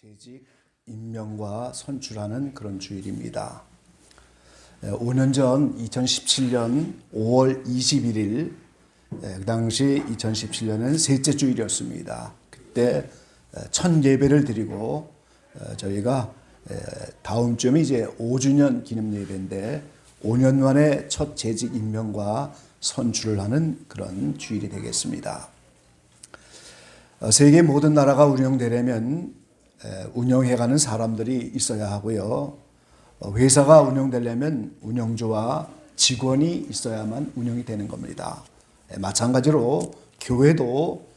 재직 임명과 선출하는 그런 주일입니다. 5년 전 2017년 5월 21일 그 당시 2017년은 셋째 주일이었습니다. 그때 첫 예배를 드리고 저희가 다음 주면 이제 5주년 기념 예배인데 5년 만에 첫 재직 임명과 선출을 하는 그런 주일이 되겠습니다. 세계 모든 나라가 운영되려면 운영해가는 사람들이 있어야 하고요. 회사가 운영되려면 운영주와 직원이 있어야만 운영이 되는 겁니다. 마찬가지로 교회도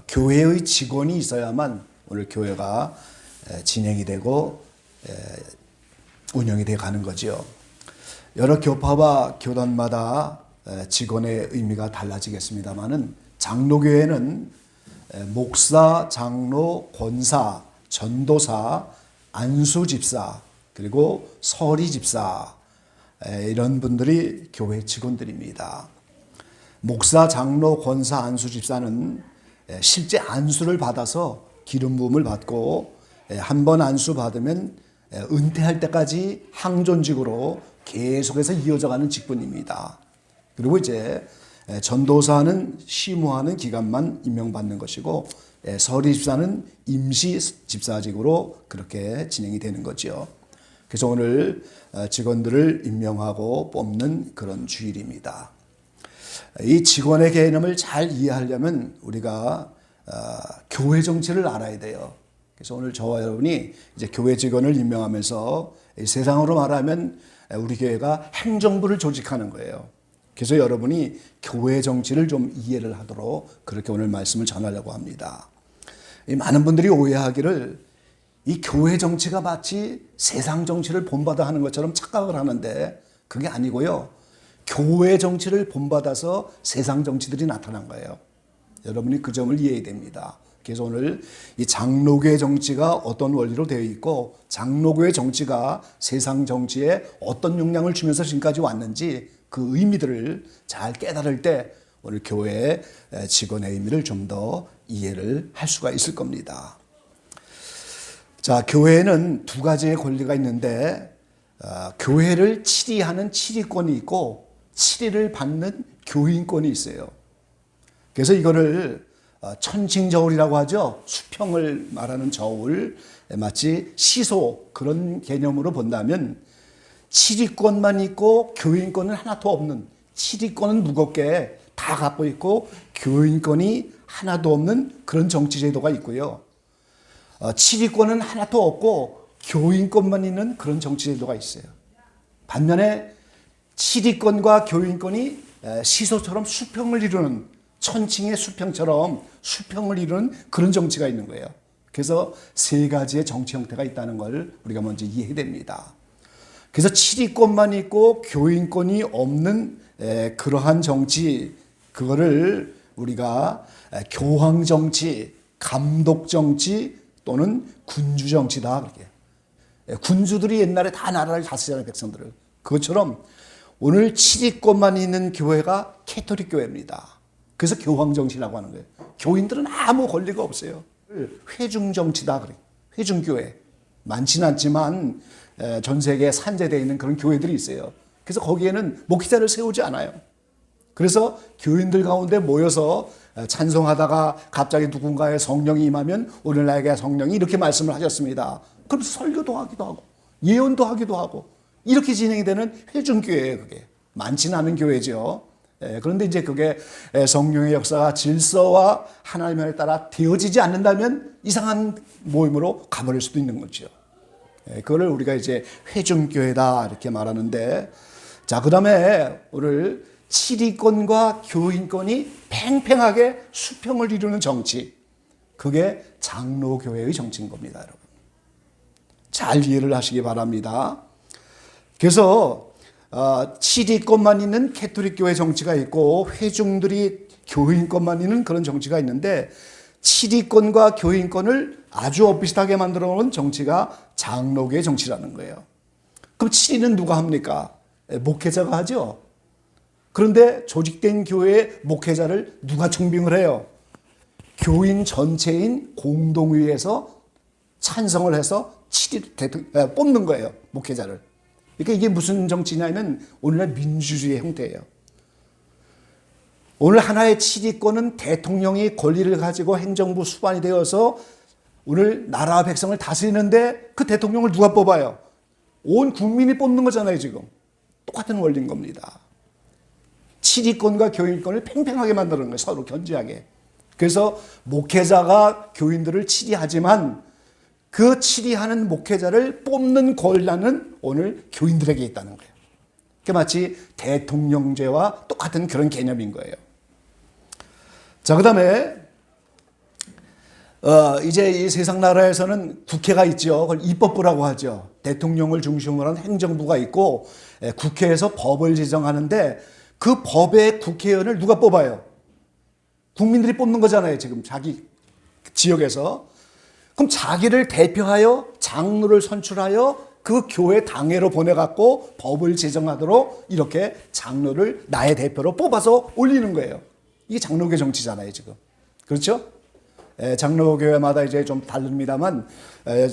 교회의 직원이 있어야만 오늘 교회가 진행이 되고 운영이 돼 가는 거죠. 여러 교파와 교단마다 직원의 의미가 달라지겠습니다만은 장로교회는 목사, 장로, 권사, 전도사, 안수집사, 그리고 서리집사 이런 분들이 교회 직원들입니다. 목사, 장로, 권사, 안수집사는 실제 안수를 받아서 기름 부음을 받고 한 번 안수 받으면 은퇴할 때까지 항존직으로 계속해서 이어져가는 직분입니다. 그리고 이제 전도사는 시무하는 기간만 임명받는 것이고 서리집사는 임시 집사직으로 그렇게 진행이 되는 거죠. 그래서 오늘 직원들을 임명하고 뽑는 그런 주일입니다. 이 직원의 개념을 잘 이해하려면 우리가 교회 정치를 알아야 돼요. 그래서 오늘 저와 여러분이 이제 교회 직원을 임명하면서 세상으로 말하면 우리 교회가 행정부를 조직하는 거예요. 그래서 여러분이 교회 정치를 좀 이해를 하도록 그렇게 오늘 말씀을 전하려고 합니다. 많은 분들이 오해하기를 이 교회 정치가 마치 세상 정치를 본받아 하는 것처럼 착각을 하는데 그게 아니고요. 교회 정치를 본받아서 세상 정치들이 나타난 거예요. 여러분이 그 점을 이해해야 됩니다. 그래서 오늘 이 장로교회 정치가 어떤 원리로 되어 있고 장로교회 정치가 세상 정치에 어떤 영향을 주면서 지금까지 왔는지 그 의미들을 잘 깨달을 때 오늘 교회의 직원의 의미를 좀 더 이해를 할 수가 있을 겁니다. 자, 교회에는 두 가지의 권리가 있는데 교회를 치리하는 치리권이 있고 치리를 받는 교인권이 있어요. 그래서 이거를 천칭저울이라고 하죠. 수평을 말하는 저울, 마치 시소 그런 개념으로 본다면 치리권만 있고 교인권은 하나도 없는, 치리권은 무겁게 다 갖고 있고 교인권이 하나도 없는 그런 정치제도가 있고요. 치리권은 하나도 없고 교인권만 있는 그런 정치제도가 있어요. 반면에 치리권과 교인권이 시소처럼 수평을 이루는, 천칭의 수평처럼 수평을 이루는 그런 정치가 있는 거예요. 그래서 세 가지의 정치 형태가 있다는 걸 우리가 먼저 이해해야 됩니다. 그래서 치리권만 있고 교인권이 없는 그러한 정치, 그거를 우리가 교황정치, 감독정치 또는 군주정치다 그렇게. 군주들이 옛날에 다 나라를 다스리는 백성들을. 그것처럼 오늘 치리권만 있는 교회가 캐토릭 교회입니다. 그래서 교황정치라고 하는 거예요. 교인들은 아무 권리가 없어요. 회중정치다 그래요. 회중교회. 많지는 않지만 전 세계에 산재되어 있는 그런 교회들이 있어요. 그래서 거기에는 목회자를 세우지 않아요. 그래서 교인들 가운데 모여서 찬송하다가 갑자기 누군가의 성령이 임하면 오늘 나에게 성령이 이렇게 말씀을 하셨습니다. 그럼 설교도 하기도 하고 예언도 하기도 하고 이렇게 진행이 되는 회중교회예요. 그게 많지는 않은 교회죠. 그런데 이제 그게 성령의 역사가 질서와 하나님에 따라 되어지지 않는다면 이상한 모임으로 가버릴 수도 있는 거죠. 그거를 우리가 이제 회중교회다 이렇게 말하는데, 자, 그 다음에 오늘 치리권과 교인권이 팽팽하게 수평을 이루는 정치, 그게 장로교회의 정치인 겁니다, 여러분. 잘 이해를 하시기 바랍니다. 그래서 치리권만 있는 캐토릭 교회 정치가 있고 회중들이 교인권만 있는 그런 정치가 있는데, 치리권과 교인권을 아주 엇비슷하게 만들어 놓은 정치가 장로교회 정치라는 거예요. 그럼 치리는 누가 합니까? 목회자가 하죠. 그런데 조직된 교회의 목회자를 누가 총빙을 해요? 교인 전체인 공동회에서 찬성을 해서 뽑는 거예요. 목회자를. 그러니까 이게 무슨 정치냐면 오늘날 민주주의 형태예요. 오늘 하나의 치리권은 대통령이 권리를 가지고 행정부 수반이 되어서 오늘 나라와 백성을 다스리는데 그 대통령을 누가 뽑아요? 온 국민이 뽑는 거잖아요, 지금. 똑같은 원리인 겁니다. 치리권과 교인권을 팽팽하게 만드는 거예요, 서로 견제하게. 그래서 목회자가 교인들을 치리하지만 그 치리하는 목회자를 뽑는 권한은 오늘 교인들에게 있다는 거예요. 그게 마치 대통령제와 똑같은 그런 개념인 거예요. 자, 그 다음에 이제 이 세상 나라에서는 국회가 있죠. 그걸 입법부라고 하죠. 대통령을 중심으로 한 행정부가 있고 국회에서 법을 제정하는데 그 법의 국회의원을 누가 뽑아요? 국민들이 뽑는 거잖아요. 지금 자기 지역에서. 그럼 자기를 대표하여 장로를 선출하여 그 교회 당회로 보내갖고 법을 제정하도록 이렇게 장로를 나의 대표로 뽑아서 올리는 거예요. 이게 장로교 정치잖아요, 지금. 그렇죠? 장로교회마다 이제 좀 다릅니다만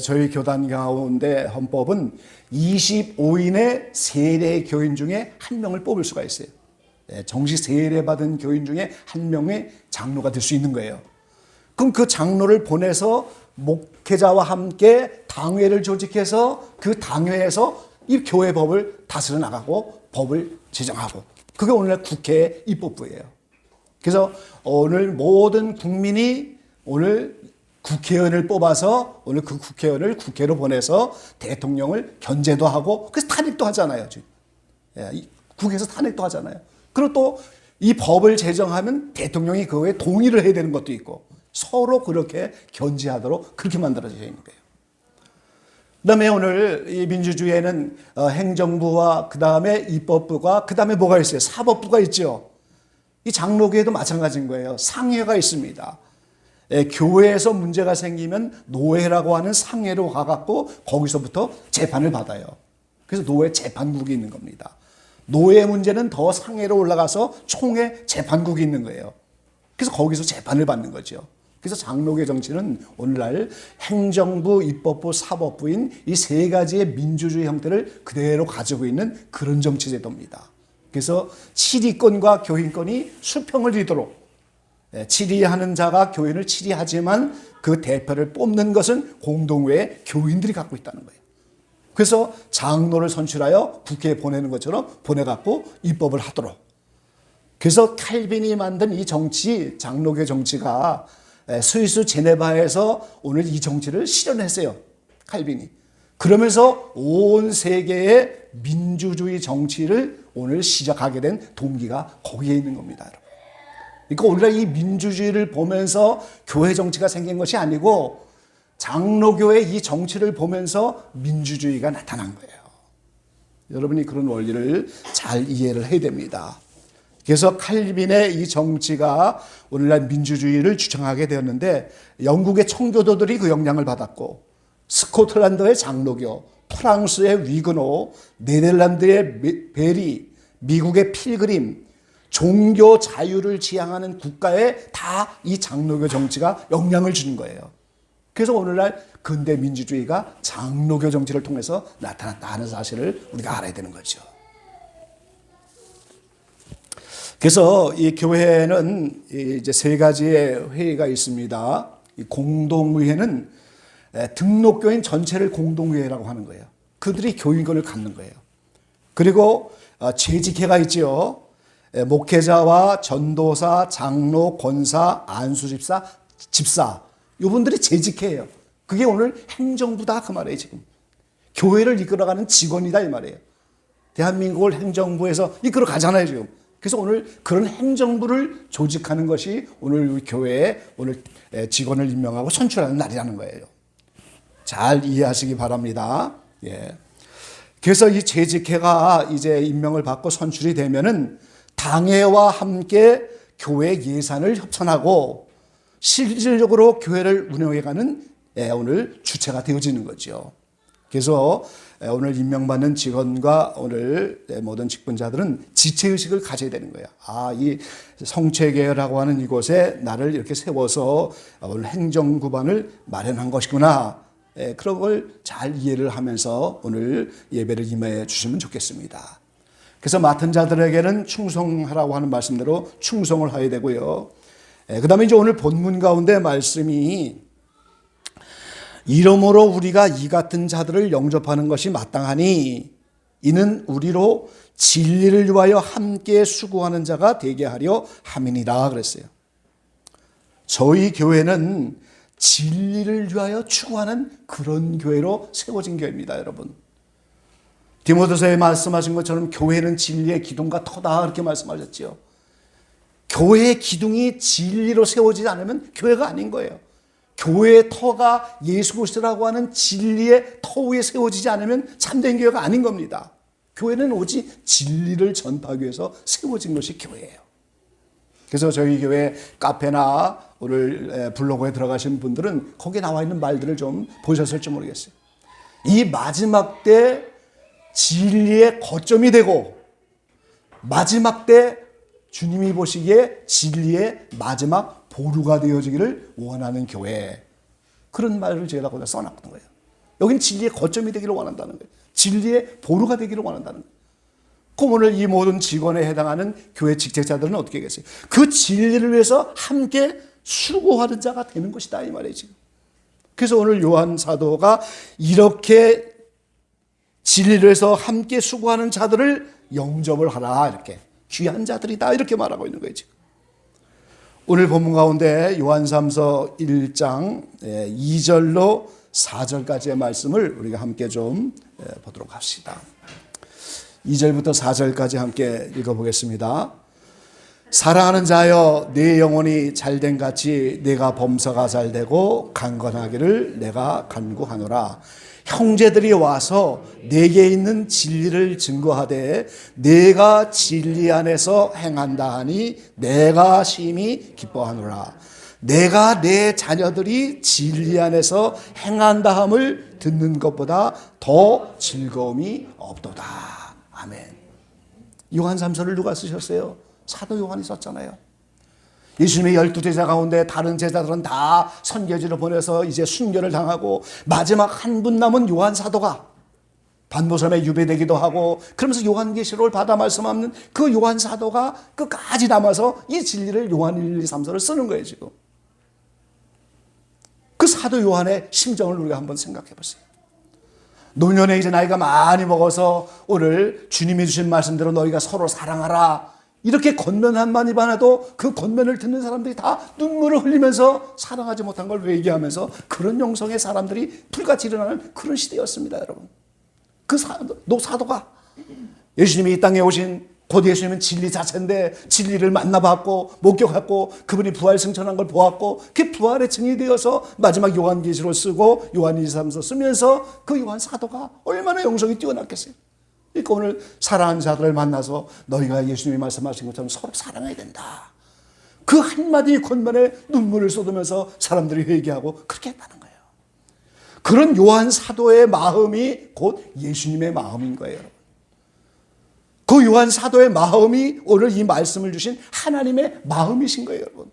저희 교단 가운데 헌법은 25인의 세례 교인 중에 한 명을 뽑을 수가 있어요. 정식 세례 받은 교인 중에 한 명의 장로가 될 수 있는 거예요. 그럼 그 장로를 보내서 목회자와 함께 당회를 조직해서 그 당회에서 이 교회 법을 다스려 나가고 법을 제정하고 그게 오늘날 국회의 입법부예요. 그래서 오늘 모든 국민이 오늘 국회의원을 뽑아서 오늘 그 국회의원을 국회로 보내서 대통령을 견제도 하고 그래서 탄핵도 하잖아요. 지금. 국회에서 탄핵도 하잖아요. 그리고 또 이 법을 제정하면 대통령이 그거에 동의를 해야 되는 것도 있고 서로 그렇게 견제하도록 그렇게 만들어져 있는 거예요. 그다음에 오늘 이 민주주의에는 행정부와 그다음에 입법부가 그다음에 뭐가 있어요? 사법부가 있죠. 이 장로교회도 마찬가지인 거예요. 상회가 있습니다. 교회에서 문제가 생기면 노회라고 하는 상회로 가갖고 거기서부터 재판을 받아요. 그래서 노회 재판국이 있는 겁니다. 노회 문제는 더 상회로 올라가서 총회 재판국이 있는 거예요. 그래서 거기서 재판을 받는 거죠. 그래서 장로교 정치는 오늘날 행정부, 입법부, 사법부인 이 세 가지의 민주주의 형태를 그대로 가지고 있는 그런 정치 제도입니다. 그래서 치리권과 교인권이 수평을 이루도록 치리하는 자가 교인을 치리하지만 그 대표를 뽑는 것은 공동회의 교인들이 갖고 있다는 거예요. 그래서 장로를 선출하여 국회에 보내는 것처럼 보내갖고 입법을 하도록. 그래서 칼빈이 만든 이 정치, 장로교 정치가 스위스 제네바에서 오늘 이 정치를 실현했어요. 칼빈이. 그러면서 온 세계의 민주주의 정치를 오늘 시작하게 된 동기가 거기에 있는 겁니다, 여러분. 그러니까 오늘날 이 민주주의를 보면서 교회 정치가 생긴 것이 아니고 장로교의 이 정치를 보면서 민주주의가 나타난 거예요. 여러분이 그런 원리를 잘 이해를 해야 됩니다. 그래서 칼빈의 이 정치가 오늘날 민주주의를 주장하게 되었는데 영국의 청교도들이 그 영향을 받았고 스코틀랜드의 장로교, 프랑스의 위그노, 네덜란드의 베리, 미국의 필그림, 종교 자유를 지향하는 국가에 다 이 장로교 정치가 영향을 주는 거예요. 그래서 오늘날 근대 민주주의가 장로교 정치를 통해서 나타났다 하는 사실을 우리가 알아야 되는 거죠. 그래서 이 교회는 이제 세 가지의 회의가 있습니다. 이 공동의회는 등록교인 전체를 공동회의라고 하는 거예요. 그들이 교인권을 갖는 거예요. 그리고 재직회가 있죠. 목회자와 전도사, 장로, 권사, 안수집사, 집사 이분들이 재직회예요. 그게 오늘 행정부다 그 말이에요. 지금 교회를 이끌어가는 직원이다 이 말이에요. 대한민국을 행정부에서 이끌어 가잖아요 지금. 그래서 오늘 그런 행정부를 조직하는 것이 오늘 우리 교회에 오늘 직원을 임명하고 선출하는 날이라는 거예요. 잘 이해하시기 바랍니다. 예. 그래서 이 재직회가 이제 임명을 받고 선출이 되면은 당회와 함께 교회 예산을 협찬하고 실질적으로 교회를 운영해가는 오늘 주체가 되어지는 거죠. 그래서 오늘 임명받는 직원과 오늘 모든 직분자들은 지체의식을 가져야 되는 거예요. 이 성체계라고 하는 이곳에 나를 이렇게 세워서 오늘 행정구반을 마련한 것이구나. 그런 걸 잘 이해를 하면서 오늘 예배를 임해 주시면 좋겠습니다. 그래서 맡은 자들에게는 충성하라고 하는 말씀대로 충성을 해야 되고요. 그 다음에 이제 오늘 본문 가운데 말씀이 이러므로 우리가 이 같은 자들을 영접하는 것이 마땅하니 이는 우리로 진리를 위하여 함께 수고하는 자가 되게 하려 함이니라 그랬어요. 저희 교회는 진리를 위하여 추구하는 그런 교회로 세워진 교회입니다, 여러분. 디모데서에 말씀하신 것처럼 교회는 진리의 기둥과 터다 그렇게 말씀하셨지요. 교회의 기둥이 진리로 세워지지 않으면 교회가 아닌 거예요. 교회의 터가 예수 그리스도라고 하는 진리의 터 위에 세워지지 않으면 참된 교회가 아닌 겁니다. 교회는 오직 진리를 전파하기 위해서 세워진 것이 교회예요. 그래서 저희 교회 카페나 오늘 블로그에 들어가신 분들은 거기에 나와 있는 말들을 좀 보셨을지 모르겠어요. 이 마지막 때 진리의 거점이 되고 마지막 때 주님이 보시기에 진리의 마지막 보루가 되어지기를 원하는 교회, 그런 말을 제가 거기다 써놨던 거예요. 여기는 진리의 거점이 되기를 원한다는 거예요. 진리의 보루가 되기를 원한다는 거예요. 그럼 오늘 이 모든 직원에 해당하는 교회 직책자들은 어떻게 하겠어요? 그 진리를 위해서 함께 수고하는 자가 되는 것이다 이 말이에요 지금. 그래서 오늘 요한 사도가 이렇게 진리를 위해서 함께 수고하는 자들을 영접을 하라, 이렇게 귀한 자들이다 이렇게 말하고 있는 거예요 지금. 오늘 본문 가운데 요한삼서 1장 2절로 4절까지의 말씀을 우리가 함께 좀 보도록 합시다. 2절부터 4절까지 함께 읽어보겠습니다. 사랑하는 자여, 내 영혼이 잘된 같이 내가 범사가 잘되고 강건하기를 내가 간구하노라. 형제들이 와서 내게 있는 진리를 증거하되 내가 진리 안에서 행한다 하니 내가 심히 기뻐하노라. 내가 내 자녀들이 진리 안에서 행한다 함을 듣는 것보다 더 즐거움이 없도다. 아멘. 요한 3서를 누가 쓰셨어요? 사도 요한이 썼잖아요. 예수님의 12제자 가운데 다른 제자들은 다 선교지로 보내서 이제 순교를 당하고 마지막 한 분 남은 요한 사도가 반모섬에 유배되기도 하고 그러면서 요한계시록을 받아 말씀하는 그 요한 사도가 끝까지 남아서 이 진리를 요한 1, 2, 3서를 쓰는 거예요 지금. 그 사도 요한의 심정을 우리가 한번 생각해 보세요. 노년에 이제 나이가 많이 먹어서 오늘 주님이 주신 말씀대로 너희가 서로 사랑하라 이렇게 권면 한마디만 해도 그 권면을 듣는 사람들이 다 눈물을 흘리면서 사랑하지 못한 걸 회개하면서 그런 영성의 사람들이 불같이 일어나는 그런 시대였습니다, 여러분. 그 사도가 예수님이 이 땅에 오신 곧 예수님은 진리 자체인데 진리를 만나봤고 목격했고 그분이 부활 승천한 걸 보았고 그 부활의 증이 되어서 마지막 요한계시록 쓰고 요한 1, 2, 3서 쓰면서 그 요한 사도가 얼마나 영성이 뛰어났겠어요. 그러니까 오늘 사랑하는 자들을 만나서 너희가 예수님이 말씀하신 것처럼 서로 사랑해야 된다. 그 한마디 권면에 눈물을 쏟으면서 사람들이 회개하고 그렇게 했다는 거예요. 그런 요한 사도의 마음이 곧 예수님의 마음인 거예요, 여러분. 그 요한 사도의 마음이 오늘 이 말씀을 주신 하나님의 마음이신 거예요, 여러분.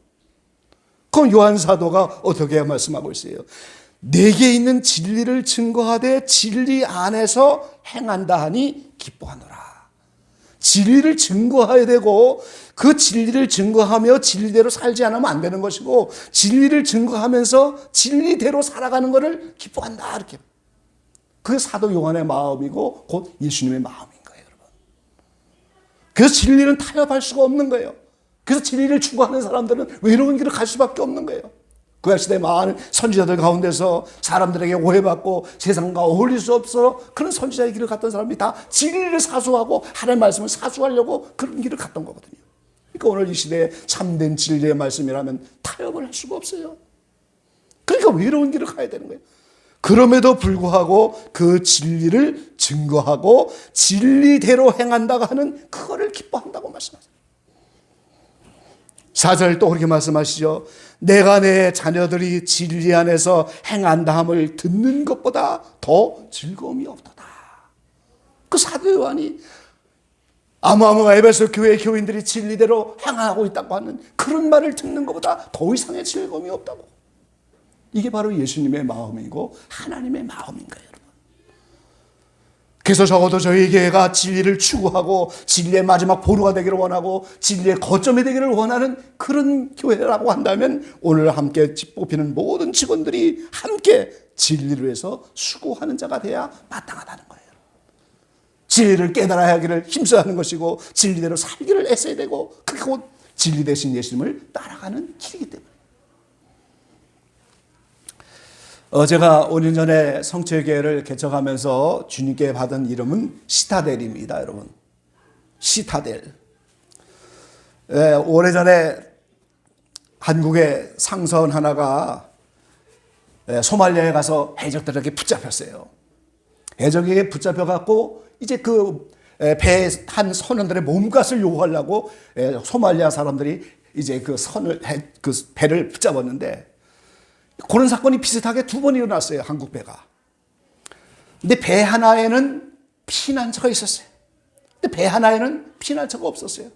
그럼 요한 사도가 어떻게 말씀하고 있어요? 내게 있는 진리를 증거하되 진리 안에서 행한다 하니 기뻐하노라. 진리를 증거해야 되고 그 진리를 증거하며 진리대로 살지 않으면 안 되는 것이고 진리를 증거하면서 진리대로 살아가는 것을 기뻐한다, 이렇게. 그게 사도 요한의 마음이고 곧 예수님의 마음인 거예요, 여러분. 그래서 진리는 타협할 수가 없는 거예요. 그래서 진리를 추구하는 사람들은 외로운 길을 갈 수밖에 없는 거예요. 그 시대 많은 선지자들 가운데서 사람들에게 오해받고 세상과 어울릴 수 없어 그런 선지자의 길을 갔던 사람이 다 진리를 사수하고 하나님의 말씀을 사수하려고 그런 길을 갔던 거거든요. 그러니까 오늘 이 시대에 참된 진리의 말씀이라면 타협을 할 수가 없어요. 그러니까 외로운 길을 가야 되는 거예요. 그럼에도 불구하고 그 진리를 증거하고 진리대로 행한다고 하는 그거를 기뻐한다고 말씀하세요. 4절 또 그렇게 말씀하시죠. 내가 내 자녀들이 진리 안에서 행한다 함을 듣는 것보다 더 즐거움이 없도다. 그 사도 요한이 아무아무 에베소 교회 교인들이 진리대로 행하고 있다고 하는 그런 말을 듣는 것보다 더 이상의 즐거움이 없다고. 이게 바로 예수님의 마음이고 하나님의 마음인 거예요, 여러분. 그래서 적어도 저희 교회가 진리를 추구하고 진리의 마지막 보루가 되기를 원하고 진리의 거점이 되기를 원하는 그런 교회라고 한다면 오늘 함께 뽑히는 모든 직원들이 함께 진리를 위해서 수고하는 자가 돼야 마땅하다는 거예요. 진리를 깨달아야 하기를 힘써야 하는 것이고 진리대로 살기를 애써야 되고 그게 곧 진리 대신 예수님을 따라가는 길이기 때문에. 제가 5년 전에 성체교회를 개척하면서 주님께 받은 이름은 시타델입니다, 여러분. 시타델. 오래전에 한국의 상선 하나가 소말리아에 가서 해적들에게 붙잡혔어요. 해적에게 붙잡혀갖고 이제 그 배 한 선원들의 몸값을 요구하려고 소말리아 사람들이 이제 그 배를 붙잡았는데 그런 사건이 비슷하게 2번 일어났어요, 한국 배가. 근데 배 하나에는 피난처가 있었어요. 근데 배 하나에는 피난처가 없었어요.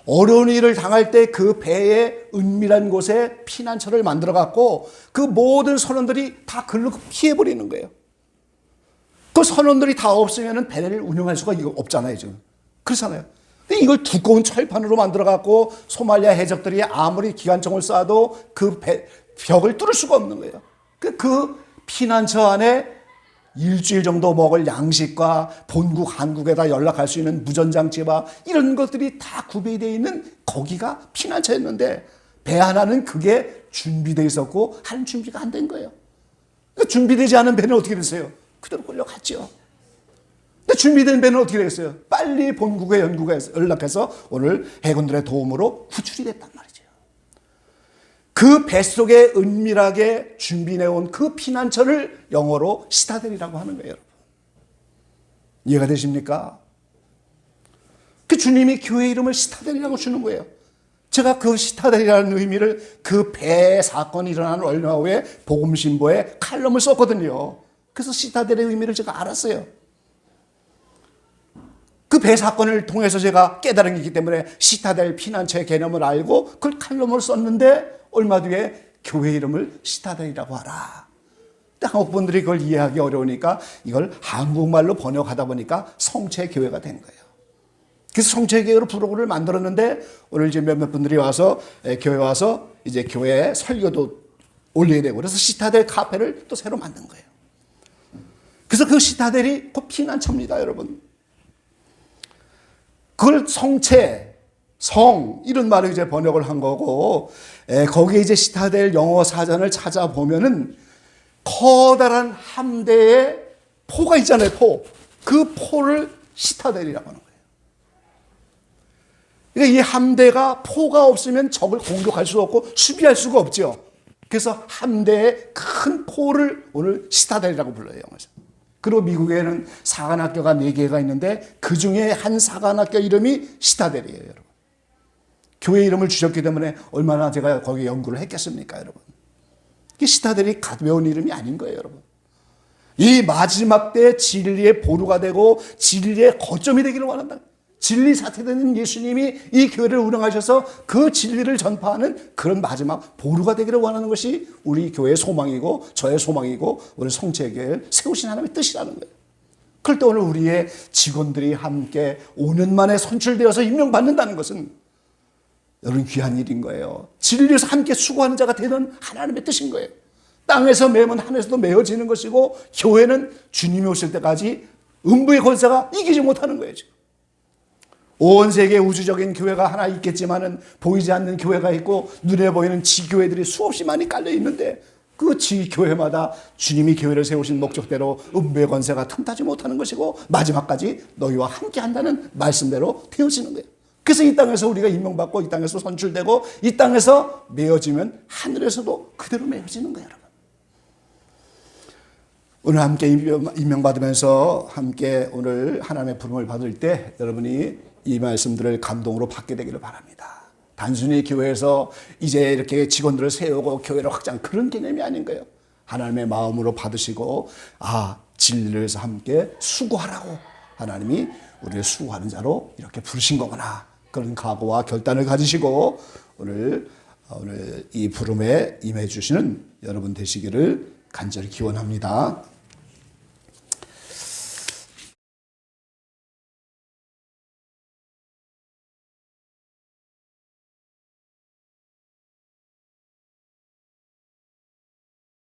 어려운 일을 당할 때 그 배의 은밀한 곳에 피난처를 만들어 갖고 그 모든 선원들이 다 글로 피해버리는 거예요. 그 선원들이 다 없으면 배를 운영할 수가 없잖아요, 지금. 그렇잖아요. 근데 이걸 두꺼운 철판으로 만들어 갖고 소말리아 해적들이 아무리 기관총을 쏴도 그 벽을 뚫을 수가 없는 거예요. 그 피난처 안에 일주일 정도 먹을 양식과 본국 한국에다 연락할 수 있는 무전장치와 이런 것들이 다 구비되어 있는 거기가 피난처였는데 배 하나는 그게 준비되어 있었고 한 준비가 안 된 거예요. 그러니까 준비되지 않은 배는 어떻게 됐어요? 그대로 끌려갔죠. 근데 준비된 배는 어떻게 됐어요? 빨리 본국에 연락해서 오늘 해군들의 도움으로 구출이 됐단 말이죠. 그 뱃속에 은밀하게 준비해온 그 피난처를 영어로 시타델이라고 하는 거예요, 여러분. 이해가 되십니까? 그 주님이 교회 이름을 시타델이라고 주는 거예요. 제가 그 시타델이라는 의미를 그 배 사건이 일어난 얼마 후에 복음신보에 칼럼을 썼거든요. 그래서 시타델의 의미를 제가 알았어요. 그 배 사건을 통해서 제가 깨달은 거기 때문에 시타델 피난처의 개념을 알고 그걸 칼럼으로 썼는데 얼마 뒤에 교회 이름을 시타델이라고 하라. 근데 한국 분들이 그걸 이해하기 어려우니까 이걸 한국말로 번역하다 보니까 성체교회가 된 거예요. 그래서 성체교회로 부록을 만들었는데 오늘 이제 몇몇 분들이 와서 교회 와서 이제 교회에 설교도 올려야 되고 그래서 시타델 카페를 또 새로 만든 거예요. 그래서 그 시타델이 곧 피난처입니다, 여러분. 그걸 성체, 성 이런 말을 이제 번역을 한 거고 거기에 이제 시타델 영어 사전을 찾아보면은 커다란 함대의 포가 있잖아요, 포. 그 포를 시타델이라고 하는 거예요. 그러니까 이 함대가 포가 없으면 적을 공격할 수가 없고 수비할 수가 없죠. 그래서 함대의 큰 포를 오늘 시타델이라고 불러요, 영어에서. 그리고 미국에는 사관학교가 4개가 있는데 그 중에 한 사관학교 이름이 시타델이에요, 여러분. 교회 이름을 주셨기 때문에 얼마나 제가 거기에 연구를 했겠습니까, 여러분. 이 시타델이 가벼운 이름이 아닌 거예요, 여러분. 이 마지막 때 진리의 보루가 되고 진리의 거점이 되기를 원한다. 진리 사태되는 예수님이 이 교회를 운영하셔서 그 진리를 전파하는 그런 마지막 보루가 되기를 원하는 것이 우리 교회의 소망이고 저의 소망이고 우리 성체교회를 세우신 하나님의 뜻이라는 거예요. 그럴 때 오늘 우리의 직원들이 함께 5년 만에 선출되어서 임명받는다는 것은 여러분 귀한 일인 거예요. 진리에서 함께 수고하는 자가 되는 하나님의 뜻인 거예요. 땅에서 매면 하늘에서도 메어지는 것이고 교회는 주님이 오실 때까지 음부의 권세가 이기지 못하는 거예요, 지금. 온 세계 우주적인 교회가 하나 있겠지만은 보이지 않는 교회가 있고 눈에 보이는 지교회들이 수없이 많이 깔려 있는데 그 지교회마다 주님이 교회를 세우신 목적대로 음부의 권세가 틈타지 못하는 것이고 마지막까지 너희와 함께 한다는 말씀대로 되어지는 거예요. 그래서 이 땅에서 우리가 임명받고 이 땅에서 선출되고 이 땅에서 메어지면 하늘에서도 그대로 메어지는 거예요, 여러분. 오늘 함께 임명받으면서 함께 오늘 하나님의 부름을 받을 때 여러분이 이 말씀들을 감동으로 받게 되기를 바랍니다. 단순히 교회에서 이제 이렇게 직원들을 세우고 교회를 확장 그런 개념이 아닌 거예요. 하나님의 마음으로 받으시고 진리를 위해서 함께 수고하라고 하나님이 우리를 수고하는 자로 이렇게 부르신 거구나. 그런 각오와 결단을 가지시고 오늘 오늘 이 부름에 임해 주시는 여러분 되시기를 간절히 기원합니다.